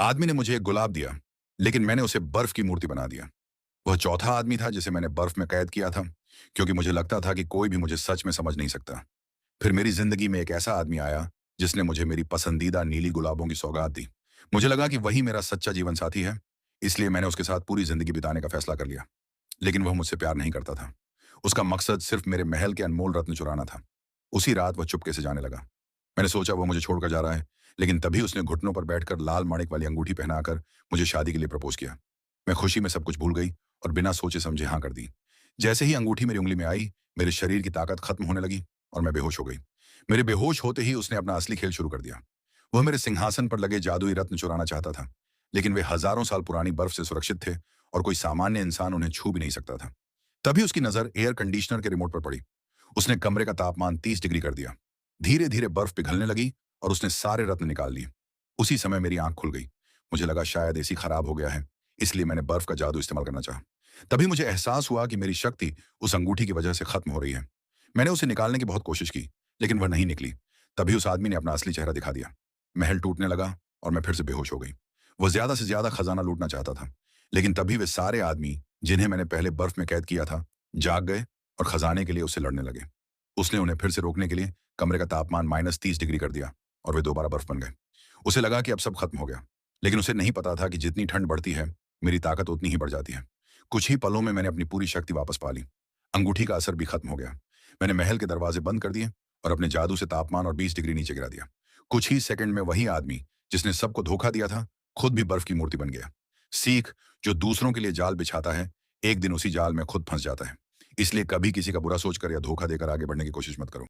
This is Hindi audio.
आदमी ने मुझे एक गुलाब दिया, लेकिन मैंने उसे बर्फ की मूर्ति बना दिया। वह चौथा आदमी था जिसे मैंने बर्फ में कैद किया था, क्योंकि मुझे लगता था कि कोई भी मुझे सच में समझ नहीं सकता। फिर मेरी जिंदगी में एक ऐसा आदमी आया जिसने मुझे मेरी पसंदीदा नीली गुलाबों की सौगात दी। मुझे लगा कि वही मेरा सच्चा जीवन साथी है, इसलिए मैंने उसके साथ पूरी जिंदगी बिताने का फैसला कर लिया। लेकिन वह मुझसे प्यार नहीं करता था। उसका मकसद सिर्फ मेरे महल के अनमोल रत्न चुराना था। उसी रात वह चुपके से जाने लगा। मैंने सोचा वो मुझे छोड़कर जा रहा है, लेकिन तभी उसने घुटनों पर बैठकर लाल माणिक वाली अंगूठी पहनाकर मुझे शादी के लिए प्रपोज किया। मैं खुशी में सब कुछ भूल गई और बिना सोचे समझे हाँ कर दी। जैसे ही अंगूठी मेरी उंगली में आई, मेरे शरीर की ताकत खत्म होने लगी और मैं बेहोश हो गई। मेरे बेहोश होते ही उसने अपना असली खेल शुरू कर दिया। वह मेरे सिंहासन पर लगे जादुई रत्न चुराना चाहता था, लेकिन वे हजारों साल पुरानी बर्फ से सुरक्षित थे और कोई सामान्य इंसान उन्हें छू भी नहीं सकता था। तभी उसकी नजर एयर कंडीशनर के रिमोट पर पड़ी। उसने कमरे का तापमान 30 डिग्री कर दिया। धीरे धीरे बर्फ पिघलने लगी और उसने सारे रत्न निकाल लिए। उसी समय मेरी आंख खुल गई। मुझे लगा शायद एसी खराब हो गया है, इसलिए मैंने बर्फ का जादू इस्तेमाल करना चाहा। तभी मुझे एहसास हुआ कि मेरी शक्ति उस अंगूठी की वजह से खत्म हो रही है। मैंने उसे निकालने की बहुत कोशिश की, लेकिन वह नहीं निकली। तभी उस आदमी ने अपना असली चेहरा दिखा दिया। महल टूटने लगा और मैं फिर से बेहोश हो गई। वह ज्यादा से ज्यादा खजाना लूटना चाहता था, लेकिन तभी वे सारे आदमी जिन्हें मैंने पहले बर्फ में कैद किया था, जाग गए और खजाने के लिए उससे लड़ने लगे। उसने उन्हें फिर से रोकने के लिए कमरे का तापमान -30 डिग्री कर दिया और वे दोबारा बर्फ बन गए। उसे लगा कि अब सब खत्म हो गया, लेकिन उसे नहीं पता था कि जितनी ठंड बढ़ती है, मेरी ताकत उतनी ही बढ़ जाती है। कुछ ही पलों में मैंने अपनी पूरी शक्ति वापस पा ली। अंगूठी का असर भी खत्म हो गया। मैंने महल के दरवाजे बंद कर दिए और अपने जादू से तापमान और 20 डिग्री नीचे गिरा दिया। कुछ ही सेकंड में वही आदमी जिसने सबको धोखा दिया था, खुद भी बर्फ की मूर्ति बन गया। सीख: जो दूसरों के लिए जाल बिछाता है, एक दिन उसी जाल में खुद फंस जाता है। इसलिए कभी किसी का बुरा सोचकर या धोखा देकर आगे बढ़ने की कोशिश मत करो।